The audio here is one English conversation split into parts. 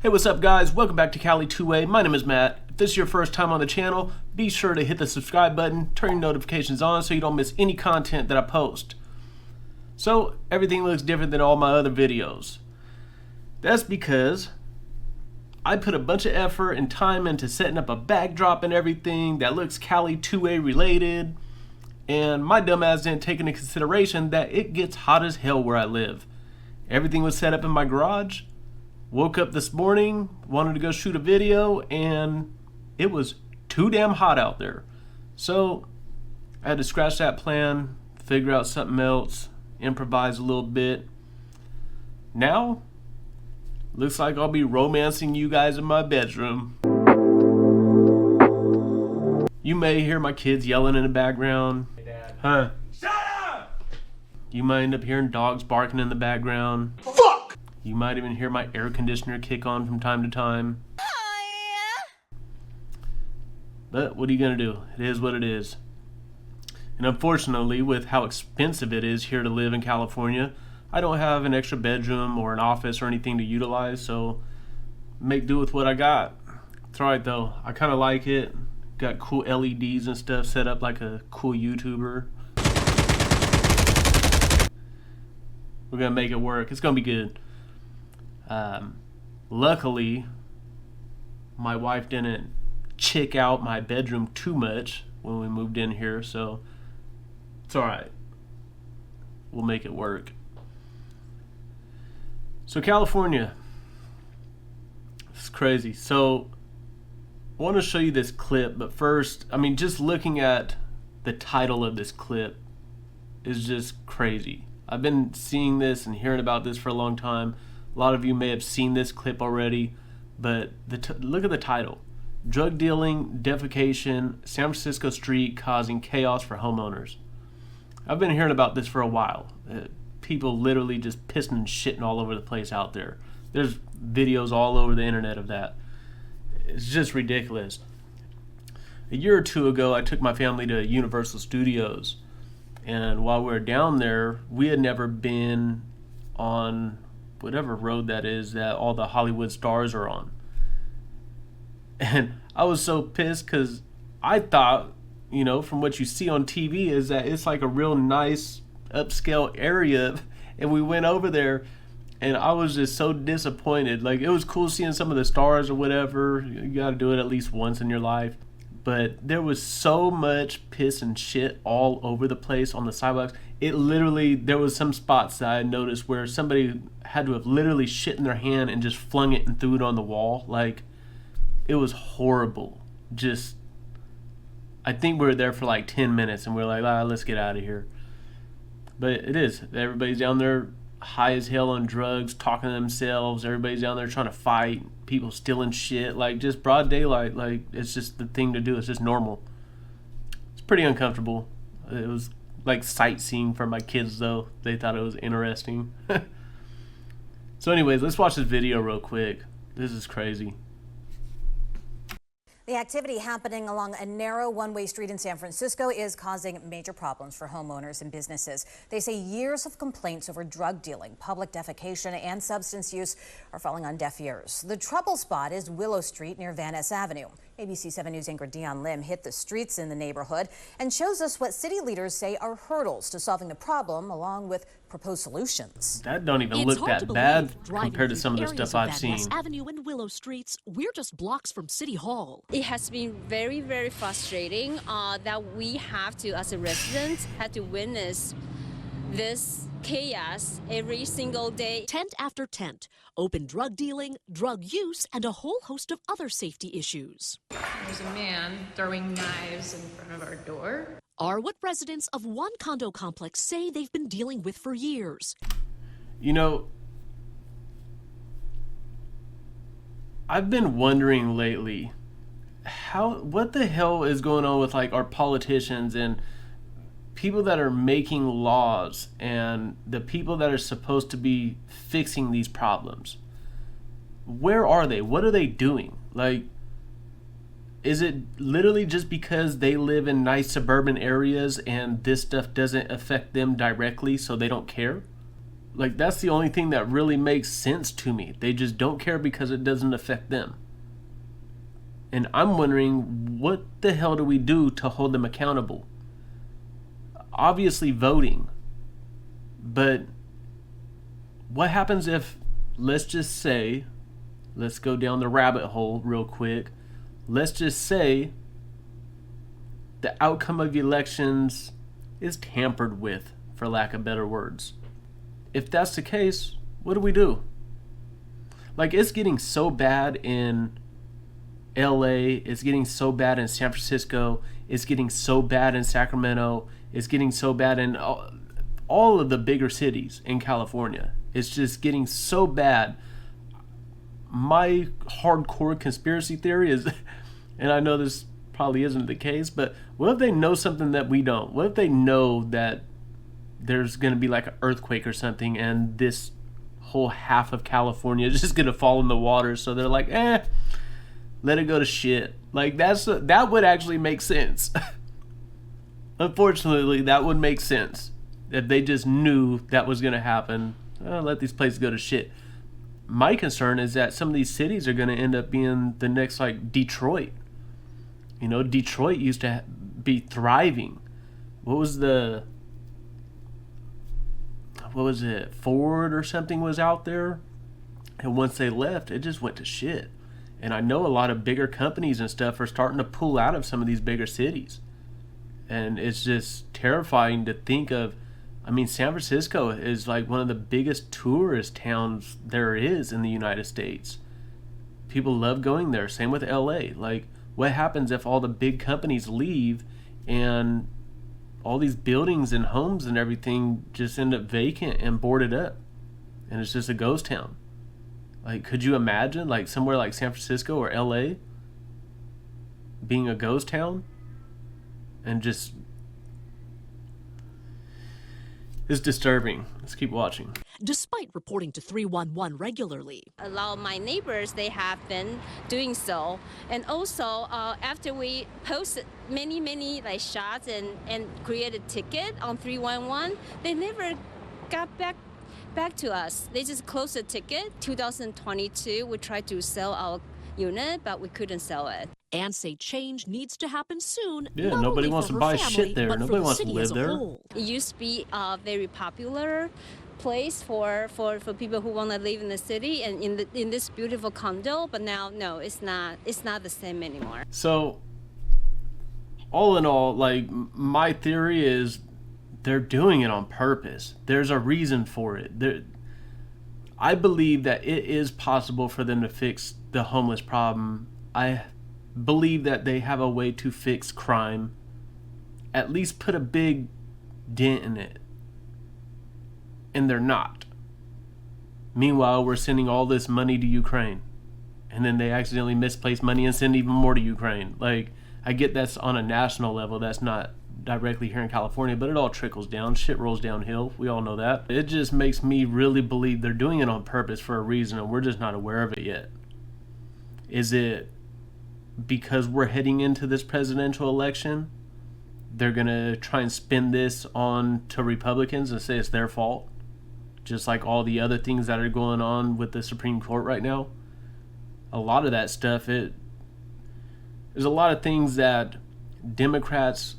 Hey, what's up guys? Welcome back to Cali 2A. My name is Matt. If this is your first time on the channel, be sure to hit the subscribe button, turn your notifications on so you don't miss any content that I post. So, everything looks different than all my other videos. That's because I put a bunch of effort and time into setting up a backdrop and everything that looks Cali 2A related, and my dumbass didn't take into consideration that it gets hot as hell where I live. Everything was set up in my garage. Woke up this morning, wanted to go shoot a video, and it was too damn hot out there. So I had to scratch that plan, figure out something else, improvise a little bit. Now, looks like I'll be romancing you guys in my bedroom. You may hear my kids yelling in the background. Hey, Dad. Huh? Shut up! You might end up hearing dogs barking in the background. Fuck! You might even hear my air conditioner kick on from time to time. But what are you going to do? It is what it is. And unfortunately, with how expensive it is here to live in California, I don't have an extra bedroom or an office or anything to utilize, so make do with what I got. It's alright though. I kind of like it. Got cool LEDs and stuff set up like a cool YouTuber. We're going to make it work. It's going to be good. Luckily, my wife didn't chick out my bedroom too much when we moved in here, so it's alright. We'll make it work. So California, it's crazy. So I want to show you this clip, but first, just looking at the title of this clip is just crazy. I've been seeing this and hearing about this for a long time. A lot of you may have seen this clip already, but look at the title. Drug dealing, defecation, San Francisco street causing chaos for homeowners. I've been hearing about this for a while. People literally just pissing and shitting all over the place out there. There's videos all over the internet of that. It's just ridiculous. A year or two ago, I took my family to Universal Studios, and while we were down there, we had never been on whatever road that is that all the Hollywood stars are on. And I was so pissed because I thought, from what you see on TV is that it's like a real nice upscale area, and we went over there and I was just so disappointed. Like, it was cool seeing some of the stars or whatever. You got to do it at least once in your life. But there was so much piss and shit all over the place on the sidewalks. It literally, there was some spots that I noticed where somebody had to have literally shit in their hand and just flung it and threw it on the wall. Like, it was horrible. Just, I think we were there for like 10 minutes and we were like, let's get out of here. But it is. Everybody's down there high as hell on drugs, talking to themselves. Everybody's down there trying to fight. People stealing shit. Like, just broad daylight. Like, it's just the thing to do. It's just normal. It's pretty uncomfortable. It was like sightseeing for my kids, though. They thought it was interesting. So anyways, let's watch this video real quick. This is crazy. The activity happening along a narrow one-way street in San Francisco is causing major problems for homeowners and businesses. They say years of complaints over drug dealing, public defecation, and substance use are falling on deaf ears. The trouble spot is Willow Street near Van Ness Avenue. ABC 7 News anchor Dion Lim hit the streets in the neighborhood and shows us what city leaders say are hurdles to solving the problem, along with proposed solutions. That don't even look that bad compared to some of the stuff I've seen. Van Ness Avenue and Willow Streets, we're just blocks from City Hall. It has been very, very frustrating that we have to, as a resident, have to witness this chaos every single day. Tent after tent, open drug dealing, drug use, and a whole host of other safety issues. There's a man throwing knives in front of our door. Are what residents of one condo complex say they've been dealing with for years. I've been wondering lately, what the hell is going on with like our politicians and people that are making laws and the people that are supposed to be fixing these problems? Where are they? What are they doing? Like, is it literally just because they live in nice suburban areas and this stuff doesn't affect them directly, so they don't care? Like, that's the only thing that really makes sense to me. They just don't care because it doesn't affect them. And I'm wondering, what the hell do we do to hold them accountable? Obviously voting. But what happens if, let's just say, let's go down the rabbit hole real quick. Let's just say the outcome of elections is tampered with, for lack of better words. If that's the case, what do we do? Like, it's getting so bad in LA, it's getting so bad in San Francisco, it's getting so bad in Sacramento, it's getting so bad in all of the bigger cities in California. It's just getting so bad. My hardcore conspiracy theory is, and I know this probably isn't the case, but what if they know something that we don't? What if they know that there's going to be like an earthquake or something and this whole half of California is just going to fall in the water? So they're like, let it go to shit. Like, that would actually make sense. Unfortunately, that would make sense. If they just knew that was going to happen, let these places go to shit. My concern is that some of these cities are going to end up being the next, like, Detroit. You know, Detroit used to be thriving. What was it? Ford or something was out there. And once they left, it just went to shit. And I know a lot of bigger companies and stuff are starting to pull out of some of these bigger cities. And it's just terrifying to think of. I mean, San Francisco is like one of the biggest tourist towns there is in the United States. People love going there. Same with LA. Like, what happens if all the big companies leave and all these buildings and homes and everything just end up vacant and boarded up? And it's just a ghost town. Like, could you imagine, like, somewhere like San Francisco or LA being a ghost town? And just... it's disturbing. Let's keep watching. Despite reporting to 311 regularly, A lot of my neighbors, they have been doing so. And also, after we posted many like shots and created a ticket on 311, they never got back to us. They just closed the ticket. 2022, we tried to sell our unit, but we couldn't sell it. and say change needs to happen soon. Yeah, not nobody only wants for to her buy family, shit there. but for Nobody the wants to city live as a there. whole. It used to be a very popular place for people who want to live in the city and in this beautiful condo, but now no, it's not the same anymore. So, all in all, like, my theory is they're doing it on purpose. There's a reason for it. I believe that it is possible for them to fix the homeless problem. I believe that they have a way to fix crime, at least put a big dent in it. And they're not. Meanwhile, we're sending all this money to Ukraine. And then they accidentally misplace money and send even more to Ukraine. Like, I get that's on a national level. That's not directly here in California, but it all trickles down. Shit rolls downhill. We all know that. It just makes me really believe they're doing it on purpose for a reason, and we're just not aware of it yet. Is it because we're heading into this presidential election? They're going to try and spin this on to Republicans and say it's their fault? Just like all the other things that are going on with the Supreme Court right now. A lot of that stuff, there's a lot of things that Democrats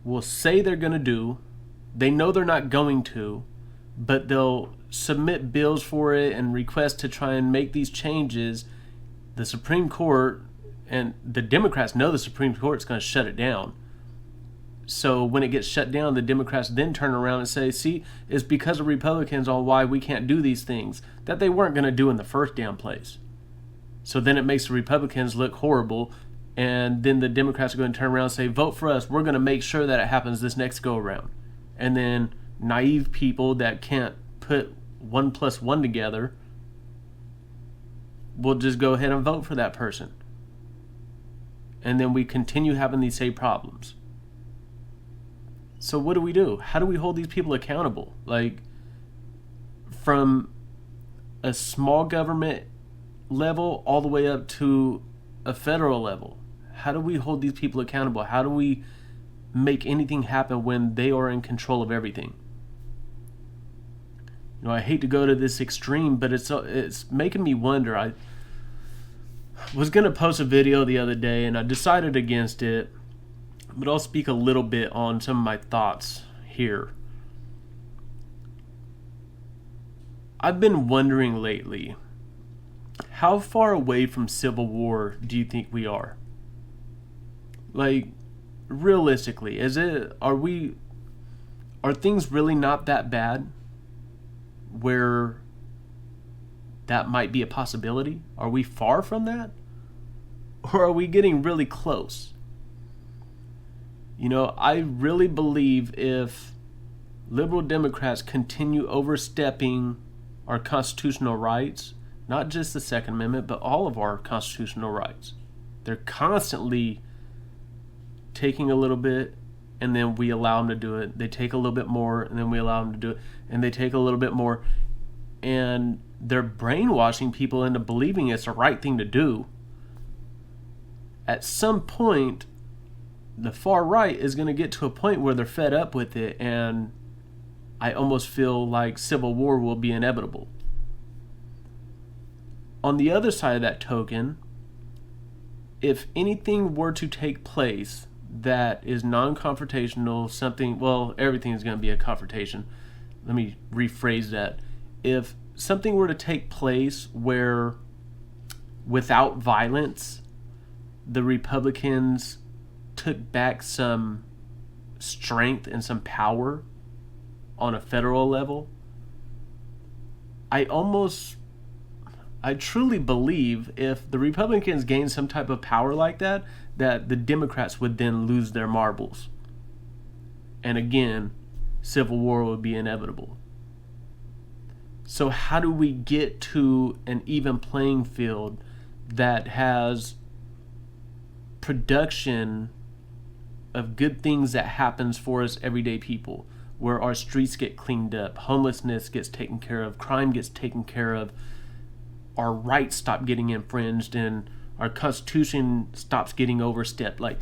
will say they're going to do. They know they're not going to, but they'll submit bills for it and request to try and make these changes. The Supreme Court, and the Democrats know the Supreme Court's going to shut it down. So when it gets shut down, the Democrats then turn around and say, see, it's because of Republicans on why we can't do these things that they weren't going to do in the first damn place. So then it makes the Republicans look horrible, and then the Democrats are going to turn around and say, vote for us, we're going to make sure that it happens this next go around. And then naive people that can't put 1 + 1 together will just go ahead and vote for that person. And then we continue having these same problems. So what do we do? How do we hold these people accountable? Like, from a small government level all the way up to a federal level. How do we hold these people accountable? How do we make anything happen when they are in control of everything? I hate to go to this extreme, but it's making me wonder. I was going to post a video the other day and I decided against it, but I'll speak a little bit on some of my thoughts here. I've been wondering lately, how far away from civil war do you think we are? Like, realistically, are things really not that bad where that might be a possibility? Are we far from that? Or are we getting really close? I really believe if liberal Democrats continue overstepping our constitutional rights, not just the Second Amendment, but all of our constitutional rights, they're constantly taking a little bit and then we allow them to do it. They take a little bit more and then we allow them to do it, and they take a little bit more, and they're brainwashing people into believing it's the right thing to do. At some point, the far right is going to get to a point where they're fed up with it, and I almost feel like civil war will be inevitable. On the other side of that token, if anything were to take place that is non-confrontational, everything is going to be a confrontation. Let me rephrase that. If something were to take place where, without violence, the Republicans took back some strength and some power on a federal level, I truly believe if the Republicans gain some type of power like that the Democrats would then lose their marbles. And again, civil war would be inevitable. So how do we get to an even playing field that has production of good things that happens for us everyday people, where our streets get cleaned up, homelessness gets taken care of, crime gets taken care of, our rights stop getting infringed, and our Constitution stops getting overstepped? Like,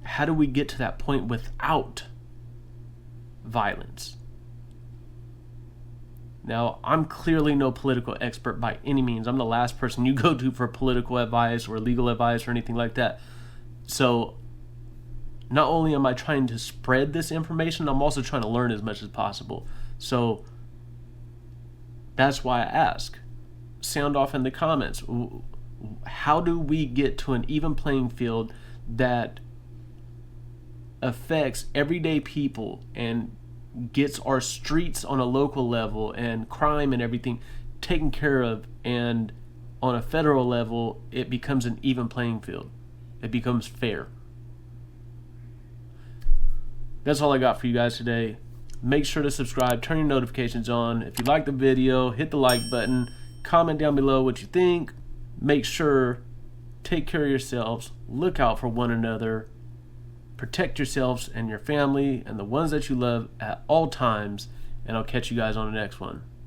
how do we get to that point without violence? Now, I'm clearly no political expert by any means. I'm the last person you go to for political advice or legal advice or anything like that. So, not only am I trying to spread this information, I'm also trying to learn as much as possible. So, that's why I ask. Sound off in the comments. How do we get to an even playing field that affects everyday people and gets our streets on a local level and crime and everything taken care of, and on a federal level it becomes an even playing field? It becomes fair. That's all I got for you guys today. Make sure to subscribe, turn your notifications on. If you like the video, hit the like button, comment down below what you think. Make sure, take care of yourselves, look out for one another, protect yourselves and your family and the ones that you love at all times, and I'll catch you guys on the next one.